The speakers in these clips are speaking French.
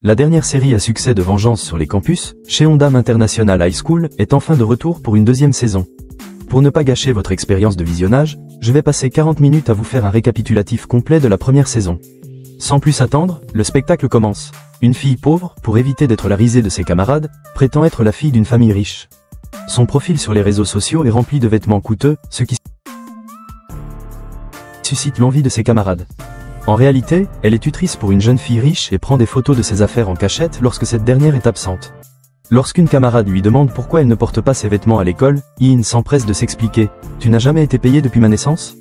La dernière série à succès de vengeance sur les campus, Cheongdam International High School, est enfin de retour pour une deuxième saison. Pour ne pas gâcher votre expérience de visionnage, je vais passer 40 minutes à vous faire un récapitulatif complet de la première saison. Sans plus attendre, le spectacle commence. Une fille pauvre, pour éviter d'être la risée de ses camarades, prétend être la fille d'une famille riche. Son profil sur les réseaux sociaux est rempli de vêtements coûteux, ce qui suscite l'envie de ses camarades. En réalité, elle est tutrice pour une jeune fille riche et prend des photos de ses affaires en cachette lorsque cette dernière est absente. Lorsqu'une camarade lui demande pourquoi elle ne porte pas ses vêtements à l'école, Yin s'empresse de s'expliquer. « Tu n'as jamais été payé depuis ma naissance ?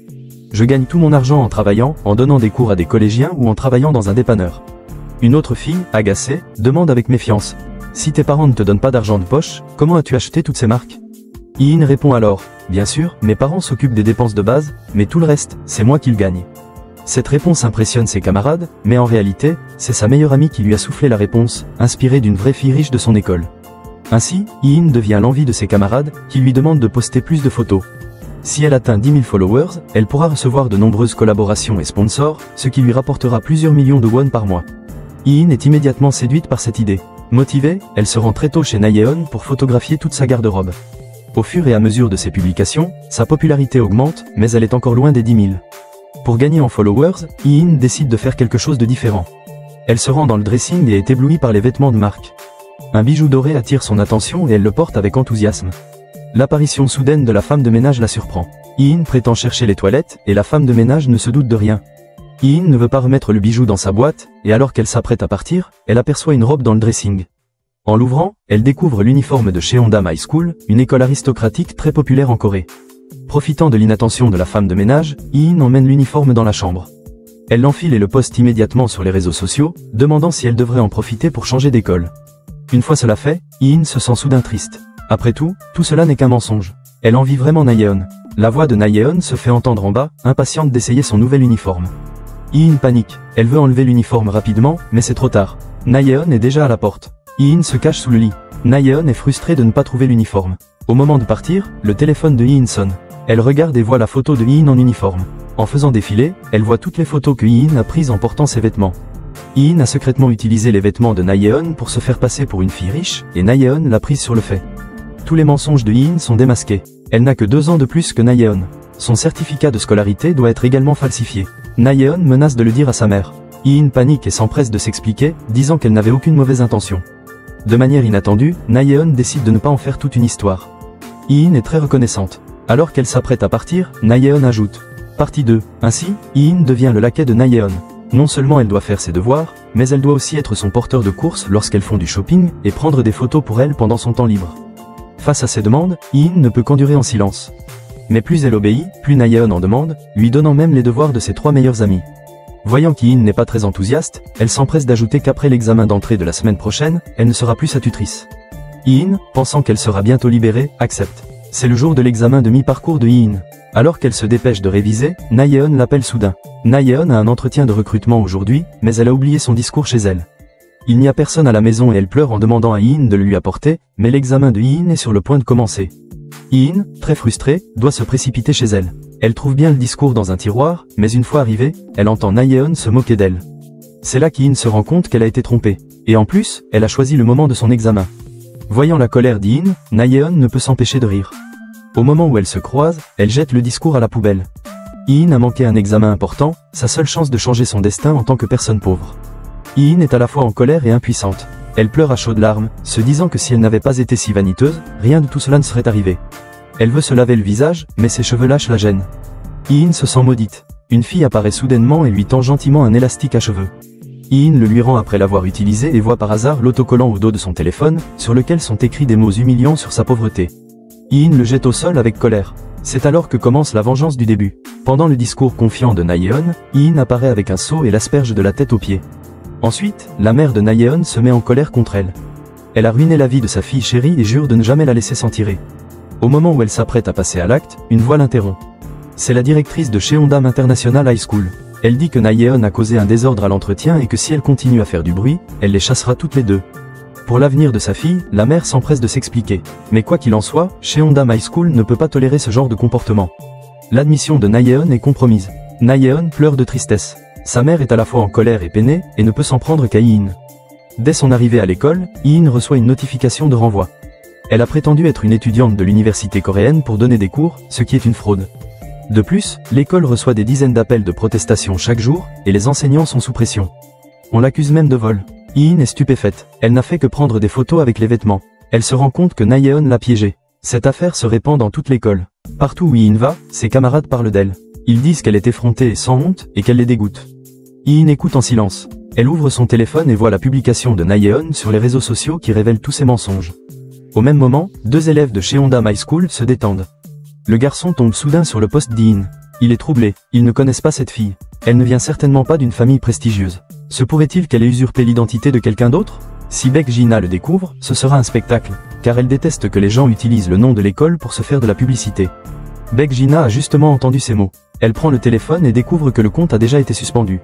Je gagne tout mon argent en travaillant, en donnant des cours à des collégiens ou en travaillant dans un dépanneur. » Une autre fille, agacée, demande avec méfiance. « Si tes parents ne te donnent pas d'argent de poche, comment as-tu acheté toutes ces marques ?» Yin répond alors. « Bien sûr, mes parents s'occupent des dépenses de base, mais tout le reste, c'est moi qui le gagne. » Cette réponse impressionne ses camarades, mais en réalité, c'est sa meilleure amie qui lui a soufflé la réponse, inspirée d'une vraie fille riche de son école. Ainsi, Yin devient l'envie de ses camarades, qui lui demandent de poster plus de photos. Si elle atteint 10 000 followers, elle pourra recevoir de nombreuses collaborations et sponsors, ce qui lui rapportera plusieurs millions de won par mois. Yin est immédiatement séduite par cette idée. Motivée, elle se rend très tôt chez Nayeon pour photographier toute sa garde-robe. Au fur et à mesure de ses publications, sa popularité augmente, mais elle est encore loin des 10 000. Pour gagner en followers, Yin décide de faire quelque chose de différent. Elle se rend dans le dressing et est éblouie par les vêtements de marque. Un bijou doré attire son attention et elle le porte avec enthousiasme. L'apparition soudaine de la femme de ménage la surprend. Yin prétend chercher les toilettes et la femme de ménage ne se doute de rien. Yin ne veut pas remettre le bijou dans sa boîte et alors qu'elle s'apprête à partir, elle aperçoit une robe dans le dressing. En l'ouvrant, elle découvre l'uniforme de Cheongdam High School, une école aristocratique très populaire en Corée. Profitant de l'inattention de la femme de ménage, Yin emmène l'uniforme dans la chambre. Elle l'enfile et le poste immédiatement sur les réseaux sociaux, demandant si elle devrait en profiter pour changer d'école. Une fois cela fait, Yin se sent soudain triste. Après tout cela n'est qu'un mensonge. Elle envie vraiment Nayeon. La voix de Nayeon se fait entendre en bas, impatiente d'essayer son nouvel uniforme. Yin panique. Elle veut enlever l'uniforme rapidement, mais c'est trop tard. Nayeon est déjà à la porte. Yin se cache sous le lit. Nayeon est frustrée de ne pas trouver l'uniforme. Au moment de partir, le téléphone de Yin sonne. Elle regarde et voit la photo de Yin en uniforme. En faisant défiler, elle voit toutes les photos que Yin a prises en portant ses vêtements. Yin a secrètement utilisé les vêtements de Nayeon pour se faire passer pour une fille riche, et Nayeon l'a prise sur le fait. Tous les mensonges de Yin sont démasqués. Elle n'a que 2 ans de plus que Nayeon. Son certificat de scolarité doit être également falsifié. Nayeon menace de le dire à sa mère. Yin panique et s'empresse de s'expliquer, disant qu'elle n'avait aucune mauvaise intention. De manière inattendue, Nayeon décide de ne pas en faire toute une histoire. Yin est très reconnaissante. Alors qu'elle s'apprête à partir, Nayeon ajoute. Partie 2. Ainsi, Yin devient le laquais de Nayeon. Non seulement elle doit faire ses devoirs, mais elle doit aussi être son porteur de course lorsqu'elles font du shopping, et prendre des photos pour elle pendant son temps libre. Face à ces demandes, Yin ne peut qu'endurer en silence. Mais plus elle obéit, plus Nayeon en demande, lui donnant même les devoirs de ses 3 meilleurs amis. Voyant qu'Yin n'est pas très enthousiaste, elle s'empresse d'ajouter qu'après l'examen d'entrée de la semaine prochaine, elle ne sera plus sa tutrice. Yin, pensant qu'elle sera bientôt libérée, accepte. C'est le jour de l'examen de mi-parcours de Yin. Alors qu'elle se dépêche de réviser, Nayeon l'appelle soudain. Nayeon a un entretien de recrutement aujourd'hui, mais elle a oublié son discours chez elle. Il n'y a personne à la maison et elle pleure en demandant à Yin de le lui apporter, mais l'examen de Yin est sur le point de commencer. Yin, très frustrée, doit se précipiter chez elle. Elle trouve bien le discours dans un tiroir, mais une fois arrivée, elle entend Nayeon se moquer d'elle. C'est là qu'Yin se rend compte qu'elle a été trompée. Et en plus, elle a choisi le moment de son examen. Voyant la colère d'Yin, Nayeon ne peut s'empêcher de rire. Au moment où elles se croisent, elle jette le discours à la poubelle. Yin a manqué un examen important, sa seule chance de changer son destin en tant que personne pauvre. Yin est à la fois en colère et impuissante. Elle pleure à chaudes larmes, se disant que si elle n'avait pas été si vaniteuse, rien de tout cela ne serait arrivé. Elle veut se laver le visage, mais ses cheveux lâches la gênent. Yin se sent maudite. Une fille apparaît soudainement et lui tend gentiment un élastique à cheveux. Yin le lui rend après l'avoir utilisé et voit par hasard l'autocollant au dos de son téléphone, sur lequel sont écrits des mots humiliants sur sa pauvreté. Yin le jette au sol avec colère. C'est alors que commence la vengeance du début. Pendant le discours confiant de Nayeon, Yin apparaît avec un seau et l'asperge de la tête aux pieds. Ensuite, la mère de Nayeon se met en colère contre elle. Elle a ruiné la vie de sa fille chérie et jure de ne jamais la laisser s'en tirer. Au moment où elle s'apprête à passer à l'acte, une voix l'interrompt. C'est la directrice de Cheongdam International High School. Elle dit que Nayeon a causé un désordre à l'entretien et que si elle continue à faire du bruit, elle les chassera toutes les deux. Pour l'avenir de sa fille, la mère s'empresse de s'expliquer. Mais quoi qu'il en soit, Cheongdam High School ne peut pas tolérer ce genre de comportement. L'admission de Nayeon est compromise. Nayeon pleure de tristesse. Sa mère est à la fois en colère et peinée, et ne peut s'en prendre qu'à Yin. Dès son arrivée à l'école, Iin reçoit une notification de renvoi. Elle a prétendu être une étudiante de l'université coréenne pour donner des cours, ce qui est une fraude. De plus, l'école reçoit des dizaines d'appels de protestation chaque jour, et les enseignants sont sous pression. On l'accuse même de vol. Iin est stupéfaite. Elle n'a fait que prendre des photos avec les vêtements. Elle se rend compte que Nayeon l'a piégée. Cette affaire se répand dans toute l'école. Partout où Iin va, ses camarades parlent d'elle. Ils disent qu'elle est effrontée et sans honte, et qu'elle les dégoûte. Iin écoute en silence. Elle ouvre son téléphone et voit la publication de Nayeon sur les réseaux sociaux qui révèle tous ses mensonges. Au même moment, 2 élèves de Cheongdam High School se détendent. Le garçon tombe soudain sur le poste d'Iin. Il est troublé, ils ne connaissent pas cette fille. Elle ne vient certainement pas d'une famille prestigieuse. Se pourrait-il qu'elle ait usurpé l'identité de quelqu'un d'autre? Si Baek Gina le découvre, ce sera un spectacle, car elle déteste que les gens utilisent le nom de l'école pour se faire de la publicité. Baek Gina a justement entendu ces mots. Elle prend le téléphone et découvre que le compte a déjà été suspendu.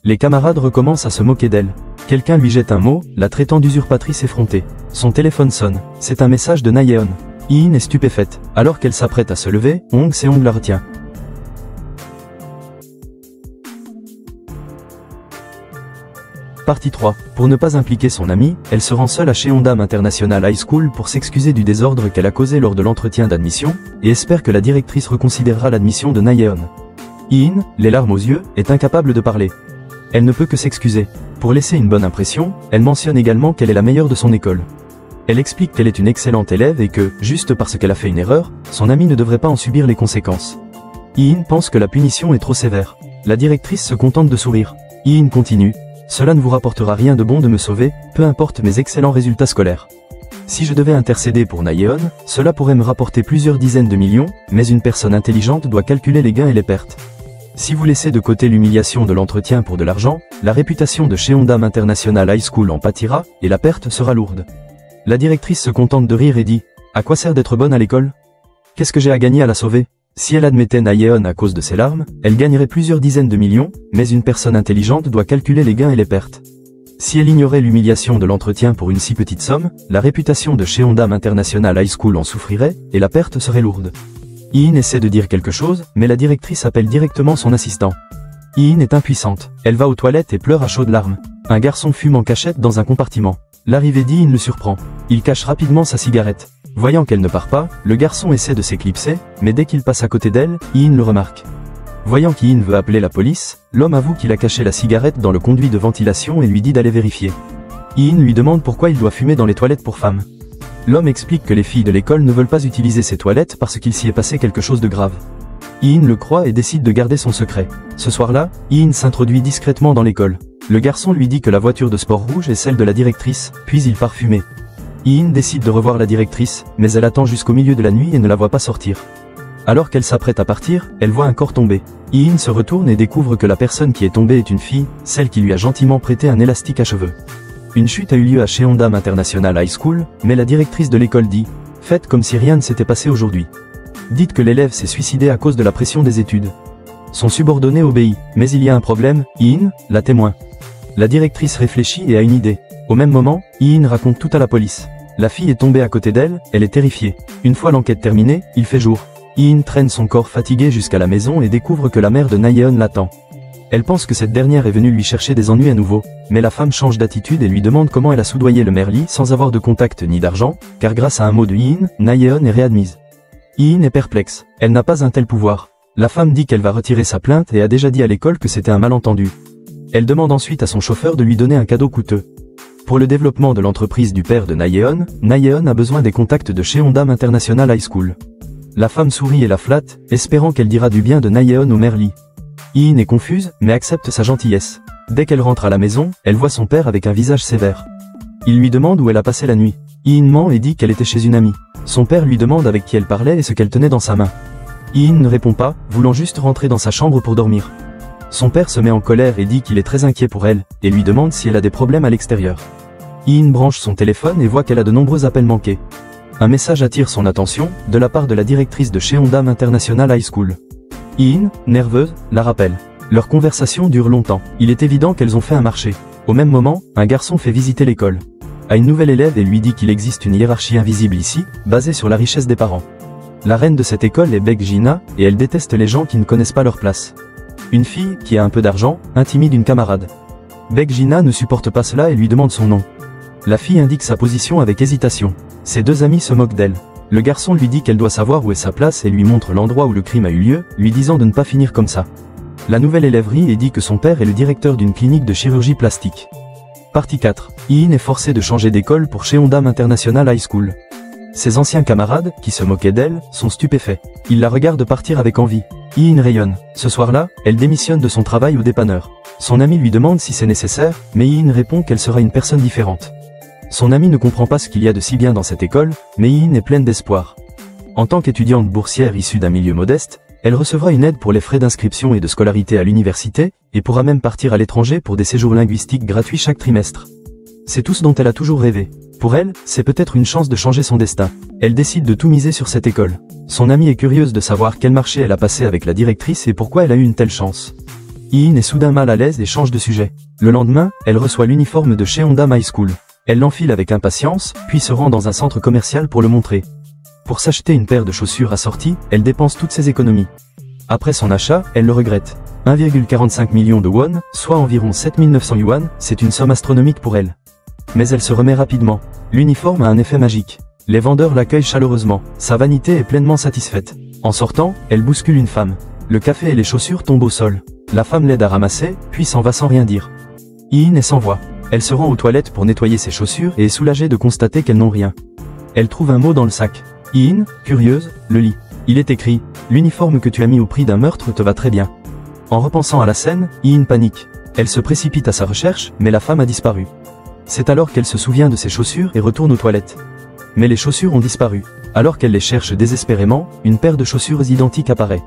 Les camarades recommencent à se moquer d'elle. Quelqu'un lui jette un mot, la traitant d'usurpatrice effrontée. Son téléphone sonne. C'est un message de Nayeon. Iin est stupéfaite. Alors qu'elle s'apprête à se lever, Hong Seong la retient. Partie 3. Pour ne pas impliquer son amie, elle se rend seule à Cheongdam International High School pour s'excuser du désordre qu'elle a causé lors de l'entretien d'admission, et espère que la directrice reconsidérera l'admission de Nayeon. Iin, les larmes aux yeux, est incapable de parler. Elle ne peut que s'excuser. Pour laisser une bonne impression, elle mentionne également qu'elle est la meilleure de son école. Elle explique qu'elle est une excellente élève et que, juste parce qu'elle a fait une erreur, son amie ne devrait pas en subir les conséquences. Iin pense que la punition est trop sévère. La directrice se contente de sourire. Iin continue. Cela ne vous rapportera rien de bon de me sauver, peu importe mes excellents résultats scolaires. Si je devais intercéder pour Nayeon, cela pourrait me rapporter plusieurs dizaines de millions, mais une personne intelligente doit calculer les gains et les pertes. Si vous laissez de côté l'humiliation de l'entretien pour de l'argent, la réputation de Cheongdam International High School en pâtira, et la perte sera lourde. La directrice se contente de rire et dit « À quoi sert d'être bonne à l'école? Qu'est-ce que j'ai à gagner à la sauver ?» Si elle admettait Nayeon à cause de ses larmes, elle gagnerait plusieurs dizaines de millions, mais une personne intelligente doit calculer les gains et les pertes. Si elle ignorait l'humiliation de l'entretien pour une si petite somme, la réputation de Cheongdam International High School en souffrirait, et la perte serait lourde. Iin essaie de dire quelque chose, mais la directrice appelle directement son assistant. Iin est impuissante. Elle va aux toilettes et pleure à chaudes larmes. Un garçon fume en cachette dans un compartiment. L'arrivée d'Iin le surprend. Il cache rapidement sa cigarette. Voyant qu'elle ne part pas, le garçon essaie de s'éclipser, mais dès qu'il passe à côté d'elle, Iin le remarque. Voyant qu'Iin veut appeler la police, l'homme avoue qu'il a caché la cigarette dans le conduit de ventilation et lui dit d'aller vérifier. Iin lui demande pourquoi il doit fumer dans les toilettes pour femmes. L'homme explique que les filles de l'école ne veulent pas utiliser ces toilettes parce qu'il s'y est passé quelque chose de grave. Iin le croit et décide de garder son secret. Ce soir-là, Iin s'introduit discrètement dans l'école. Le garçon lui dit que la voiture de sport rouge est celle de la directrice, puis il part fumer. Iin décide de revoir la directrice, mais elle attend jusqu'au milieu de la nuit et ne la voit pas sortir. Alors qu'elle s'apprête à partir, elle voit un corps tomber. Iin se retourne et découvre que la personne qui est tombée est une fille, celle qui lui a gentiment prêté un élastique à cheveux. Une chute a eu lieu à Cheongdam International High School, mais la directrice de l'école dit « Faites comme si rien ne s'était passé aujourd'hui. Dites que l'élève s'est suicidé à cause de la pression des études. » Son subordonné obéit, mais il y a un problème, Iin, la témoin. La directrice réfléchit et a une idée. Au même moment, Iin raconte tout à la police. La fille est tombée à côté d'elle, elle est terrifiée. Une fois l'enquête terminée, il fait jour. Iin traîne son corps fatigué jusqu'à la maison et découvre que la mère de Nayeon l'attend. Elle pense que cette dernière est venue lui chercher des ennuis à nouveau, mais la femme change d'attitude et lui demande comment elle a soudoyé le maire Lee sans avoir de contact ni d'argent, car grâce à un mot de Iin, Nayeon est réadmise. Iin est perplexe, elle n'a pas un tel pouvoir. La femme dit qu'elle va retirer sa plainte et a déjà dit à l'école que c'était un malentendu. Elle demande ensuite à son chauffeur de lui donner un cadeau coûteux. Pour le développement de l'entreprise du père de Nayeon, Nayeon a besoin des contacts de Cheongdam International High School. La femme sourit et la flatte, espérant qu'elle dira du bien de Nayeon au maire Lee. Iin est confuse, mais accepte sa gentillesse. Dès qu'elle rentre à la maison, elle voit son père avec un visage sévère. Il lui demande où elle a passé la nuit. Iin ment et dit qu'elle était chez une amie. Son père lui demande avec qui elle parlait et ce qu'elle tenait dans sa main. Iin ne répond pas, voulant juste rentrer dans sa chambre pour dormir. Son père se met en colère et dit qu'il est très inquiet pour elle, et lui demande si elle a des problèmes à l'extérieur. Iin branche son téléphone et voit qu'elle a de nombreux appels manqués. Un message attire son attention, de la part de la directrice de Cheongdam International High School. Iin, nerveuse, la rappelle. Leur conversation dure longtemps. Il est évident qu'elles ont fait un marché. Au même moment, un garçon fait visiter l'école à une nouvelle élève et lui dit qu'il existe une hiérarchie invisible ici, basée sur la richesse des parents. La reine de cette école est Baek Gina, et elle déteste les gens qui ne connaissent pas leur place. Une fille, qui a un peu d'argent, intimide une camarade. Baek-jina ne supporte pas cela et lui demande son nom. La fille indique sa position avec hésitation. Ses deux amis se moquent d'elle. Le garçon lui dit qu'elle doit savoir où est sa place et lui montre l'endroit où le crime a eu lieu, lui disant de ne pas finir comme ça. La nouvelle élève rit et dit que son père est le directeur d'une clinique de chirurgie plastique. Partie 4. Hee-in est forcé de changer d'école pour Cheongdam International High School. Ses anciens camarades, qui se moquaient d'elle, sont stupéfaits. Ils la regardent partir avec envie. Hee-in rayonne. Ce soir-là, elle démissionne de son travail au dépanneur. Son ami lui demande si c'est nécessaire, mais Hee-in répond qu'elle sera une personne différente. Son ami ne comprend pas ce qu'il y a de si bien dans cette école, mais Hee-in est pleine d'espoir. En tant qu'étudiante boursière issue d'un milieu modeste, elle recevra une aide pour les frais d'inscription et de scolarité à l'université, et pourra même partir à l'étranger pour des séjours linguistiques gratuits chaque trimestre. C'est tout ce dont elle a toujours rêvé. Pour elle, c'est peut-être une chance de changer son destin. Elle décide de tout miser sur cette école. Son amie est curieuse de savoir quel marché elle a passé avec la directrice et pourquoi elle a eu une telle chance. Hee-in est soudain mal à l'aise et change de sujet. Le lendemain, elle reçoit l'uniforme de Cheongdam High School. Elle l'enfile avec impatience, puis se rend dans un centre commercial pour le montrer. Pour s'acheter une paire de chaussures assorties, elle dépense toutes ses économies. Après son achat, elle le regrette. 1,45 million de won, soit environ 7900 yuan, c'est une somme astronomique pour elle. Mais elle se remet rapidement. L'uniforme a un effet magique. Les vendeurs l'accueillent chaleureusement. Sa vanité est pleinement satisfaite. En sortant, elle bouscule une femme. Le café et les chaussures tombent au sol. La femme l'aide à ramasser, puis s'en va sans rien dire. Hee-in est sans voix. Elle se rend aux toilettes pour nettoyer ses chaussures et est soulagée de constater qu'elles n'ont rien. Elle trouve un mot dans le sac. Hee-in, curieuse, le lit. Il est écrit « L'uniforme que tu as mis au prix d'un meurtre te va très bien ». En repensant à la scène, Hee-in panique. Elle se précipite à sa recherche, mais la femme a disparu. C'est alors qu'elle se souvient de ses chaussures et retourne aux toilettes. Mais les chaussures ont disparu. Alors qu'elle les cherche désespérément, une paire de chaussures identiques apparaît.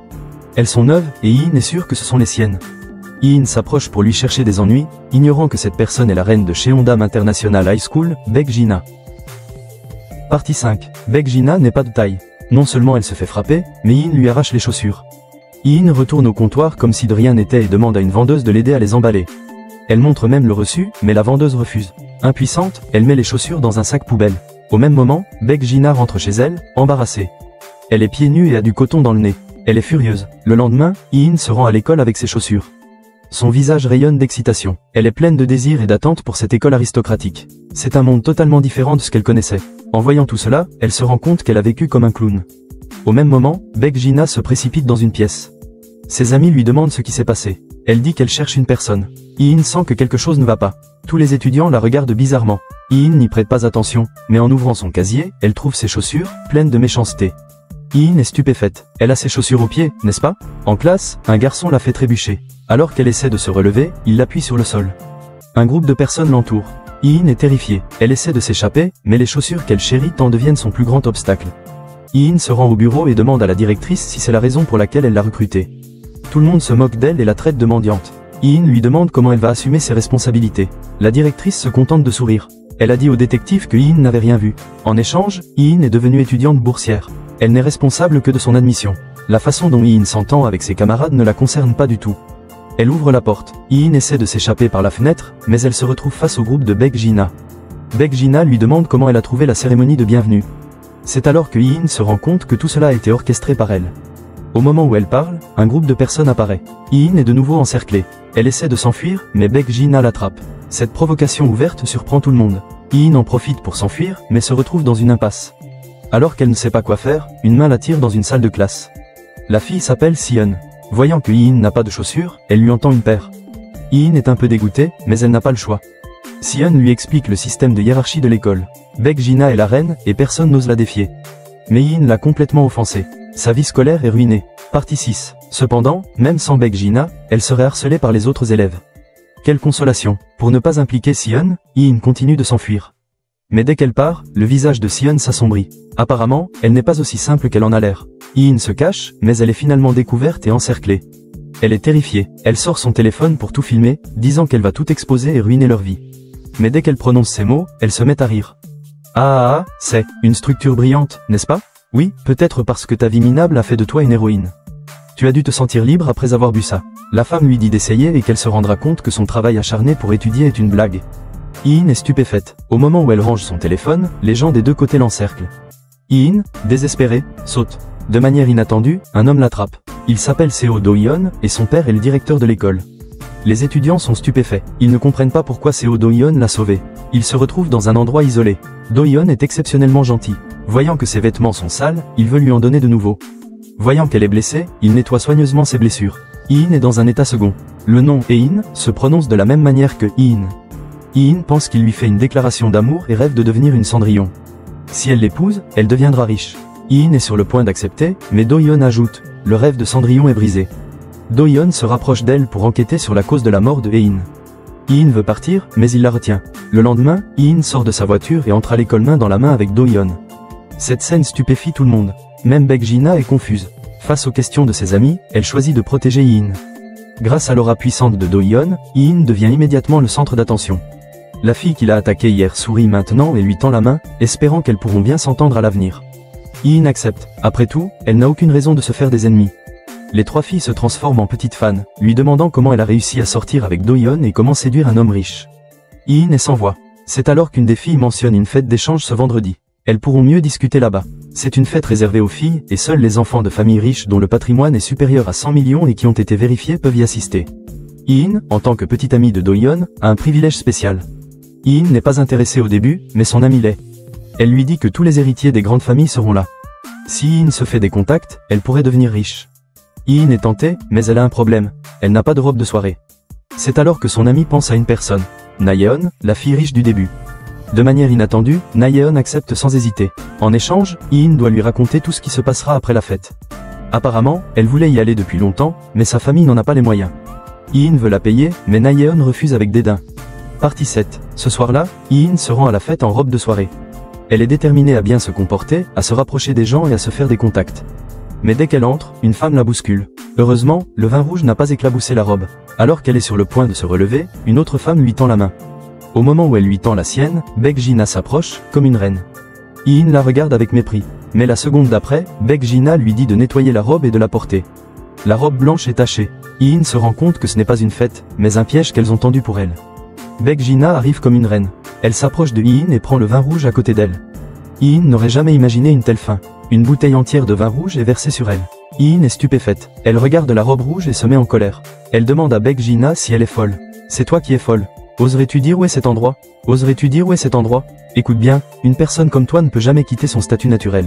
Elles sont neuves et Hee-in est sûr que ce sont les siennes. Hee-in s'approche pour lui chercher des ennuis, ignorant que cette personne est la reine de Cheongdam International High School, Baek-jina. Partie 5. Baek-jina n'est pas de taille. Non seulement elle se fait frapper, mais Hee-in lui arrache les chaussures. Hee-in retourne au comptoir comme si de rien n'était et demande à une vendeuse de l'aider à les emballer. Elle montre même le reçu, mais la vendeuse refuse. Impuissante, elle met les chaussures dans un sac poubelle. Au même moment, Baek-jina rentre chez elle, embarrassée. Elle est pieds nus et a du coton dans le nez. Elle est furieuse. Le lendemain, Hee-in se rend à l'école avec ses chaussures. Son visage rayonne d'excitation. Elle est pleine de désir et d'attente pour cette école aristocratique. C'est un monde totalement différent de ce qu'elle connaissait. En voyant tout cela, elle se rend compte qu'elle a vécu comme un clown. Au même moment, Baek-jina se précipite dans une pièce. Ses amis lui demandent ce qui s'est passé. Elle dit qu'elle cherche une personne. Hee-in sent que quelque chose ne va pas. Tous les étudiants la regardent bizarrement. Hee-in n'y prête pas attention, mais en ouvrant son casier, elle trouve ses chaussures, pleines de méchanceté. Hee-in est stupéfaite. Elle a ses chaussures aux pieds, n'est-ce pas? En classe, un garçon la fait trébucher. Alors qu'elle essaie de se relever, il l'appuie sur le sol. Un groupe de personnes l'entoure. Hee-in est terrifiée. Elle essaie de s'échapper, mais les chaussures qu'elle chérit tant deviennent son plus grand obstacle. Hee-in se rend au bureau et demande à la directrice si c'est la raison pour laquelle elle l'a recrutée. Tout le monde se moque d'elle et la traite de mendiante. Hee-in lui demande comment elle va assumer ses responsabilités. La directrice se contente de sourire. Elle a dit au détective que Hee-in n'avait rien vu. En échange, Hee-in est devenue étudiante boursière. Elle n'est responsable que de son admission. La façon dont Hee-in s'entend avec ses camarades ne la concerne pas du tout. Elle ouvre la porte. Hee-in essaie de s'échapper par la fenêtre, mais elle se retrouve face au groupe de Baek-jina. Baek-jina lui demande comment elle a trouvé la cérémonie de bienvenue. C'est alors que Hee-in se rend compte que tout cela a été orchestré par elle. Au moment où elle parle, un groupe de personnes apparaît. Hee-in est de nouveau encerclée. Elle essaie de s'enfuir, mais Baek-jina l'attrape. Cette provocation ouverte surprend tout le monde. Hee-in en profite pour s'enfuir, mais se retrouve dans une impasse. Alors qu'elle ne sait pas quoi faire, une main la tire dans une salle de classe. La fille s'appelle Sion. Voyant que Hee-in n'a pas de chaussures, elle lui en tend une paire. Hee-in est un peu dégoûtée, mais elle n'a pas le choix. Sion lui explique le système de hiérarchie de l'école. Baek-jina est la reine, et personne n'ose la défier. Mais Hee-in l'a complètement offensée. Sa vie scolaire est ruinée. Partie 6. Cependant, même sans Baek-jina, elle serait harcelée par les autres élèves. Quelle consolation. Pour ne pas impliquer Sion, Hee-in continue de s'enfuir. Mais dès qu'elle part, le visage de Sion s'assombrit. Apparemment, elle n'est pas aussi simple qu'elle en a l'air. Hee-in se cache, mais elle est finalement découverte et encerclée. Elle est terrifiée. Elle sort son téléphone pour tout filmer, disant qu'elle va tout exposer et ruiner leur vie. Mais dès qu'elle prononce ces mots, elle se met à rire. C'est une structure brillante, n'est-ce pas? Oui, peut-être parce que ta vie minable a fait de toi une héroïne. Tu as dû te sentir libre après avoir bu ça. La femme lui dit d'essayer et qu'elle se rendra compte que son travail acharné pour étudier est une blague. Hee-in est stupéfaite. Au moment où elle range son téléphone, les gens des deux côtés l'encerclent. Hee-in, désespérée, saute. De manière inattendue, un homme l'attrape. Il s'appelle Seo Do-yeon, et son père est le directeur de l'école. Les étudiants sont stupéfaits. Ils ne comprennent pas pourquoi Seo Do-hyun l'a sauvé. Ils se retrouvent dans un endroit isolé. Do-hyun est exceptionnellement gentil. Voyant que ses vêtements sont sales, il veut lui en donner de nouveaux. Voyant qu'elle est blessée, il nettoie soigneusement ses blessures. Hee-in est dans un état second. Le nom Hee-in se prononce de la même manière que Hee-in. Hee-in pense qu'il lui fait une déclaration d'amour et rêve de devenir une Cendrillon. Si elle l'épouse, elle deviendra riche. Hee-in est sur le point d'accepter, mais Do-hyun ajoute « Le rêve de Cendrillon est brisé ». Do-hyun se rapproche d'elle pour enquêter sur la cause de la mort de Hee-in. Hee-in veut partir, mais il la retient. Le lendemain, Hee-in sort de sa voiture et entre à l'école main dans la main avec Do-hyun. Cette scène stupéfie tout le monde. Même Baek-jina est confuse. Face aux questions de ses amis, elle choisit de protéger Hee-in. Grâce à l'aura puissante de Do-hyun, Hee-in devient immédiatement le centre d'attention. La fille qui l'a attaquée hier sourit maintenant et lui tend la main, espérant qu'elles pourront bien s'entendre à l'avenir. Hee-in accepte. Après tout, elle n'a aucune raison de se faire des ennemis. Les trois filles se transforment en petites fans, lui demandant comment elle a réussi à sortir avec Do-hyun et comment séduire un homme riche. Hee-in est sans voix. C'est alors qu'une des filles mentionne une fête d'échange ce vendredi. Elles pourront mieux discuter là-bas. C'est une fête réservée aux filles, et seuls les enfants de familles riches dont le patrimoine est supérieur à 100 millions et qui ont été vérifiés peuvent y assister. Hee-in, en tant que petite amie de Do-hyun, a un privilège spécial. Hee-in n'est pas intéressée au début, mais son amie l'est. Elle lui dit que tous les héritiers des grandes familles seront là. Si Hee-in se fait des contacts, elle pourrait devenir riche. Hee-in est tentée, mais elle a un problème. Elle n'a pas de robe de soirée. C'est alors que son amie pense à une personne. Na-yeon, la fille riche du début. De manière inattendue, Na-yeon accepte sans hésiter. En échange, Hee-in doit lui raconter tout ce qui se passera après la fête. Apparemment, elle voulait y aller depuis longtemps, mais sa famille n'en a pas les moyens. Hee-in veut la payer, mais Na-yeon refuse avec dédain. Partie 7. Ce soir-là, Hee-in se rend à la fête en robe de soirée. Elle est déterminée à bien se comporter, à se rapprocher des gens et à se faire des contacts. Mais dès qu'elle entre, une femme la bouscule. Heureusement, le vin rouge n'a pas éclaboussé la robe. Alors qu'elle est sur le point de se relever, une autre femme lui tend la main. Au moment où elle lui tend la sienne, Baek-jina s'approche, comme une reine. Hee-in la regarde avec mépris. Mais la seconde d'après, Baek-jina lui dit de nettoyer la robe et de la porter. La robe blanche est tachée. Hee-in se rend compte que ce n'est pas une fête, mais un piège qu'elles ont tendu pour elle. Baek-jina arrive comme une reine. Elle s'approche de Hee-in et prend le vin rouge à côté d'elle. Hee-in n'aurait jamais imaginé une telle fin. Une bouteille entière de vin rouge est versée sur elle. Hee-in est stupéfaite. Elle regarde la robe rouge et se met en colère. Elle demande à Baek-jina si elle est folle. C'est toi qui es folle. Oserais-tu dire où est cet endroit? Oserais-tu dire où est cet endroit? Écoute bien, une personne comme toi ne peut jamais quitter son statut naturel.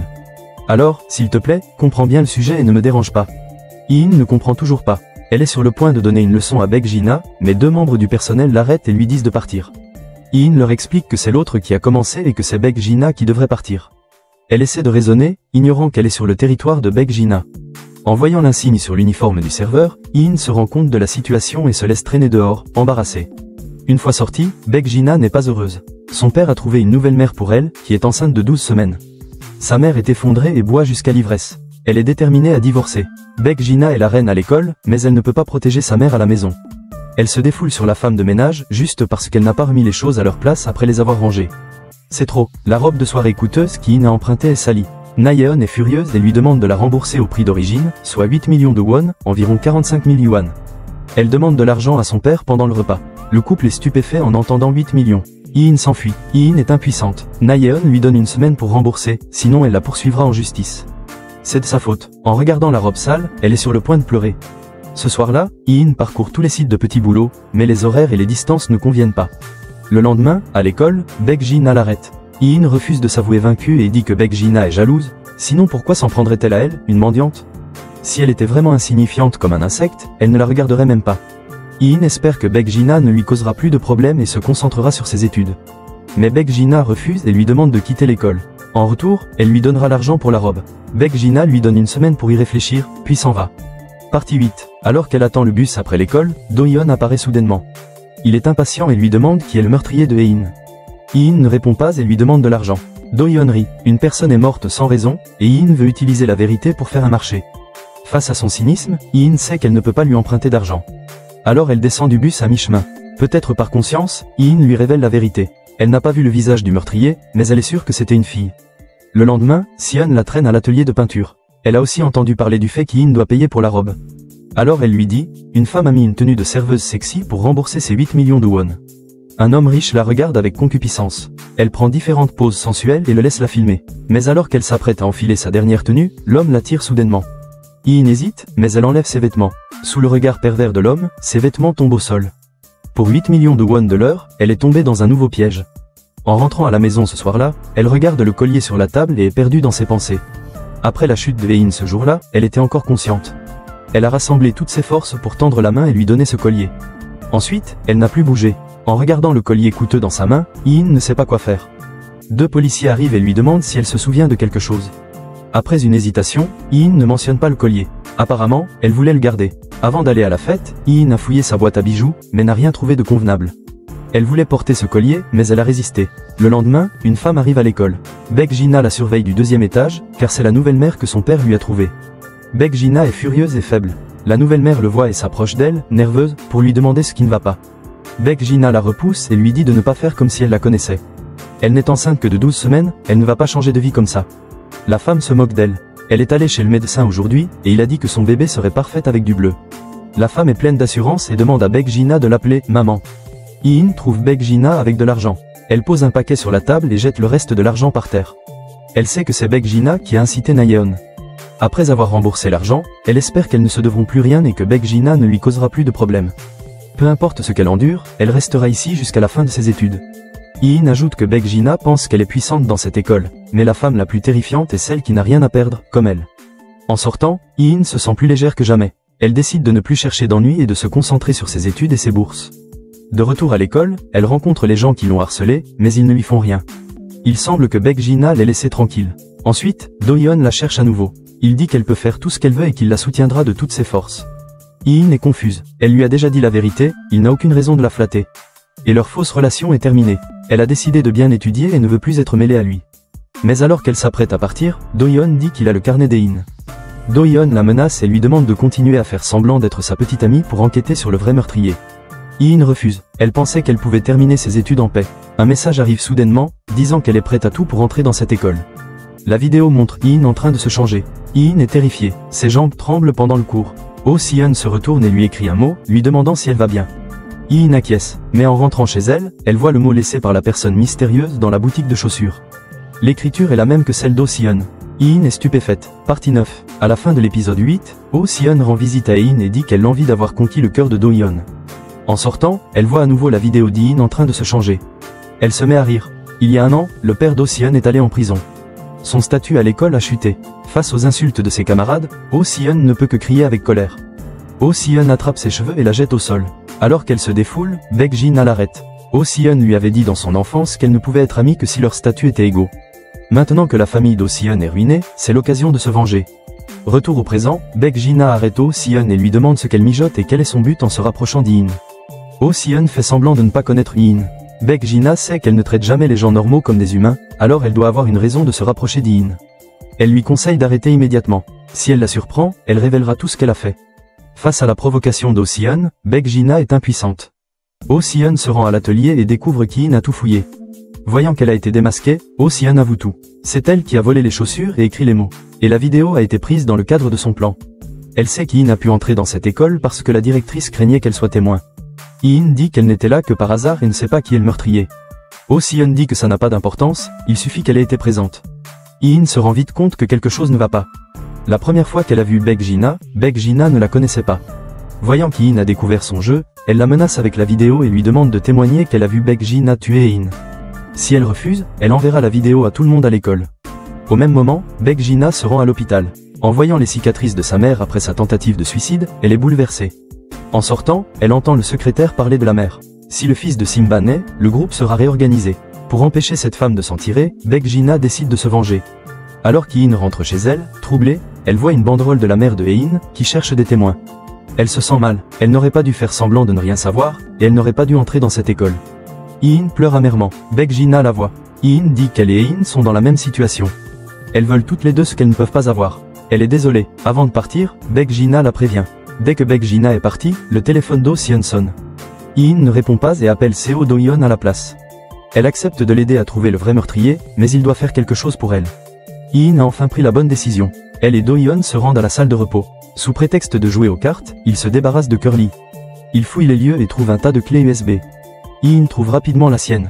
Alors, s'il te plaît, comprends bien le sujet et ne me dérange pas. Hee-in ne comprend toujours pas. Elle est sur le point de donner une leçon à Baek-jina, mais deux membres du personnel l'arrêtent et lui disent de partir. Hee-in leur explique que c'est l'autre qui a commencé et que c'est Baek-jina qui devrait partir. Elle essaie de raisonner, ignorant qu'elle est sur le territoire de Baek-jina. En voyant l'insigne sur l'uniforme du serveur, Hee-in se rend compte de la situation et se laisse traîner dehors, embarrassée. Une fois sortie, Baek-jina n'est pas heureuse. Son père a trouvé une nouvelle mère pour elle, qui est enceinte de 12 semaines. Sa mère est effondrée et boit jusqu'à l'ivresse. Elle est déterminée à divorcer. Baek-jina est la reine à l'école, mais elle ne peut pas protéger sa mère à la maison. Elle se défoule sur la femme de ménage, juste parce qu'elle n'a pas remis les choses à leur place après les avoir rangées. C'est trop. La robe de soirée coûteuse qu'Hee-in a empruntée est salie. Na-yeon est furieuse et lui demande de la rembourser au prix d'origine, soit 8 millions de won, environ 45 000 yuan. Elle demande de l'argent à son père pendant le repas. Le couple est stupéfait en entendant 8 millions. Hee-in s'enfuit. Hee-in est impuissante. Na-yeon lui donne une semaine pour rembourser, sinon elle la poursuivra en justice. C'est de sa faute. En regardant la robe sale, elle est sur le point de pleurer. Ce soir-là, Hee-in parcourt tous les sites de petits boulots, mais les horaires et les distances ne conviennent pas. Le lendemain, à l'école, Baek-jina l'arrête. Hee-in refuse de s'avouer vaincue et dit que Baek-jina est jalouse, sinon pourquoi s'en prendrait-elle à elle, une mendiante? Si elle était vraiment insignifiante comme un insecte, elle ne la regarderait même pas. Hee-in espère que Baek-jina ne lui causera plus de problèmes et se concentrera sur ses études. Mais Baek-jina refuse et lui demande de quitter l'école. En retour, elle lui donnera l'argent pour la robe. Baek-jina lui donne une semaine pour y réfléchir, puis s'en va. Partie 8. Alors qu'elle attend le bus après l'école, Do-hyun apparaît soudainement. Il est impatient et lui demande qui est le meurtrier de Hee-in. Hee-in ne répond pas et lui demande de l'argent. Do-hyun rit. Une personne est morte sans raison, et Hee-in veut utiliser la vérité pour faire un marché. Face à son cynisme, Hee-in sait qu'elle ne peut pas lui emprunter d'argent. Alors elle descend du bus à mi-chemin. Peut-être par conscience, Hee-in lui révèle la vérité. Elle n'a pas vu le visage du meurtrier, mais elle est sûre que c'était une fille. Le lendemain, Sion la traîne à l'atelier de peinture. Elle a aussi entendu parler du fait qu'Hee-in doit payer pour la robe. Alors elle lui dit, une femme a mis une tenue de serveuse sexy pour rembourser ses 8 millions de won. Un homme riche la regarde avec concupiscence. Elle prend différentes poses sensuelles et le laisse la filmer. Mais alors qu'elle s'apprête à enfiler sa dernière tenue, l'homme la tire soudainement. Hee-in hésite, mais elle enlève ses vêtements. Sous le regard pervers de l'homme, ses vêtements tombent au sol. Pour 8 millions de won de l'heure, elle est tombée dans un nouveau piège. En rentrant à la maison ce soir-là, elle regarde le collier sur la table et est perdue dans ses pensées. Après la chute de Hein ce jour-là, elle était encore consciente. Elle a rassemblé toutes ses forces pour tendre la main et lui donner ce collier. Ensuite, elle n'a plus bougé. En regardant le collier coûteux dans sa main, Hein ne sait pas quoi faire. 2 policiers arrivent et lui demandent si elle se souvient de quelque chose. Après une hésitation, Hein ne mentionne pas le collier. Apparemment, elle voulait le garder. Avant d'aller à la fête, Hein a fouillé sa boîte à bijoux, mais n'a rien trouvé de convenable. Elle voulait porter ce collier, mais elle a résisté. Le lendemain, une femme arrive à l'école. Baek Jina la surveille du 2e étage, car c'est la nouvelle mère que son père lui a trouvée. Baek Jina est furieuse et faible. La nouvelle mère le voit et s'approche d'elle, nerveuse, pour lui demander ce qui ne va pas. Baek Jina la repousse et lui dit de ne pas faire comme si elle la connaissait. Elle n'est enceinte que de 12 semaines, elle ne va pas changer de vie comme ça. La femme se moque d'elle. Elle est allée chez le médecin aujourd'hui, et il a dit que son bébé serait parfait avec du bleu. La femme est pleine d'assurance et demande à Baek Jina de l'appeler « maman ». Hein trouve Baek Jina avec de l'argent. Elle pose un paquet sur la table et jette le reste de l'argent par terre. Elle sait que c'est Baek Jina qui a incité Nayeon. Après avoir remboursé l'argent, elle espère qu'elles ne se devront plus rien et que Baek Jina ne lui causera plus de problème. Peu importe ce qu'elle endure, elle restera ici jusqu'à la fin de ses études. Hein ajoute que Baek Jina pense qu'elle est puissante dans cette école, mais la femme la plus terrifiante est celle qui n'a rien à perdre, comme elle. En sortant, Hein se sent plus légère que jamais. Elle décide de ne plus chercher d'ennui et de se concentrer sur ses études et ses bourses. De retour à l'école, elle rencontre les gens qui l'ont harcelée, mais ils ne lui font rien. Il semble que Baek Jina l'ait laissée tranquille. Ensuite, Do-yeon la cherche à nouveau. Il dit qu'elle peut faire tout ce qu'elle veut et qu'il la soutiendra de toutes ses forces. Hein est confuse. Elle lui a déjà dit la vérité, il n'a aucune raison de la flatter. Et leur fausse relation est terminée. Elle a décidé de bien étudier et ne veut plus être mêlée à lui. Mais alors qu'elle s'apprête à partir, Do-yeon dit qu'il a le carnet d'Ein. Do-yeon la menace et lui demande de continuer à faire semblant d'être sa petite amie pour enquêter sur le vrai meurtrier. Hein refuse. Elle pensait qu'elle pouvait terminer ses études en paix. Un message arrive soudainement, disant qu'elle est prête à tout pour entrer dans cette école. La vidéo montre Hein en train de se changer. Hein est terrifiée. Ses jambes tremblent pendant le cours. Oh Si-yeon se retourne et lui écrit un mot, lui demandant si elle va bien. Hein acquiesce. Mais en rentrant chez elle, elle voit le mot laissé par la personne mystérieuse dans la boutique de chaussures. L'écriture est la même que celle d'O Si-yeon. Hein est stupéfaite. Partie 9. À la fin de l'épisode 8, Oh Si-yeon rend visite à Hein et dit qu'elle a envie d'avoir conquis le cœur de Do-yeon. En sortant, elle voit à nouveau la vidéo d'In en train de se changer. Elle se met à rire. Il y a un an, le père d'O Si-yeon est allé en prison. Son statut à l'école a chuté. Face aux insultes de ses camarades, Oh Si-yeon ne peut que crier avec colère. Oh Si-yeon attrape ses cheveux et la jette au sol. Alors qu'elle se défoule, Baek Jina l'arrête. Oh Si-yeon lui avait dit dans son enfance qu'elle ne pouvait être amie que si leurs statuts étaient égaux. Maintenant que la famille d'O Si-yeon est ruinée, c'est l'occasion de se venger. Retour au présent, Baek Jina arrête Oh Si-yeon et lui demande ce qu'elle mijote et quel est son but en se rapprochant d'In. Oh Si-yeon fait semblant de ne pas connaître In. Baek Jina sait qu'elle ne traite jamais les gens normaux comme des humains, alors elle doit avoir une raison de se rapprocher d'In. Elle lui conseille d'arrêter immédiatement. Si elle la surprend, elle révélera tout ce qu'elle a fait. Face à la provocation d'O Si-yeon, Baek Jina est impuissante. Oh Si-yeon se rend à l'atelier et découvre qu'In a tout fouillé. Voyant qu'elle a été démasquée, Oh Si-yeon avoue tout. C'est elle qui a volé les chaussures et écrit les mots. Et la vidéo a été prise dans le cadre de son plan. Elle sait qu'In a pu entrer dans cette école parce que la directrice craignait qu'elle soit témoin. In dit qu'elle n'était là que par hasard et ne sait pas qui est le meurtrier. Oh Si-yeon dit que ça n'a pas d'importance, il suffit qu'elle ait été présente. In se rend vite compte que quelque chose ne va pas. La première fois qu'elle a vu Baek Jina ne la connaissait pas. Voyant qu'In a découvert son jeu, elle la menace avec la vidéo et lui demande de témoigner qu'elle a vu Baek Jina tuer In. Si elle refuse, elle enverra la vidéo à tout le monde à l'école. Au même moment, Baek Jina se rend à l'hôpital. En voyant les cicatrices de sa mère après sa tentative de suicide, elle est bouleversée. En sortant, elle entend le secrétaire parler de la mère. Si le fils de Simba naît, le groupe sera réorganisé. Pour empêcher cette femme de s'en tirer, Baek Jina décide de se venger. Alors qu'In rentre chez elle, troublée, elle voit une banderole de la mère de Hein, qui cherche des témoins. Elle se sent mal, elle n'aurait pas dû faire semblant de ne rien savoir, et elle n'aurait pas dû entrer dans cette école. In pleure amèrement, Baek Jina la voit. In dit qu'elle et Hein sont dans la même situation. Elles veulent toutes les deux ce qu'elles ne peuvent pas avoir. Elle est désolée. Avant de partir, Baek Jina la prévient. Dès que Baek Jina est parti, le téléphone d'O Si-yeon sonne. In ne répond pas et appelle Seo Do-yeon à la place. Elle accepte de l'aider à trouver le vrai meurtrier, mais il doit faire quelque chose pour elle. In a enfin pris la bonne décision. Elle et Do-yeon se rendent à la salle de repos. Sous prétexte de jouer aux cartes, ils se débarrassent de Curly. Il fouille les lieux et trouve un tas de clés USB. In trouve rapidement la sienne.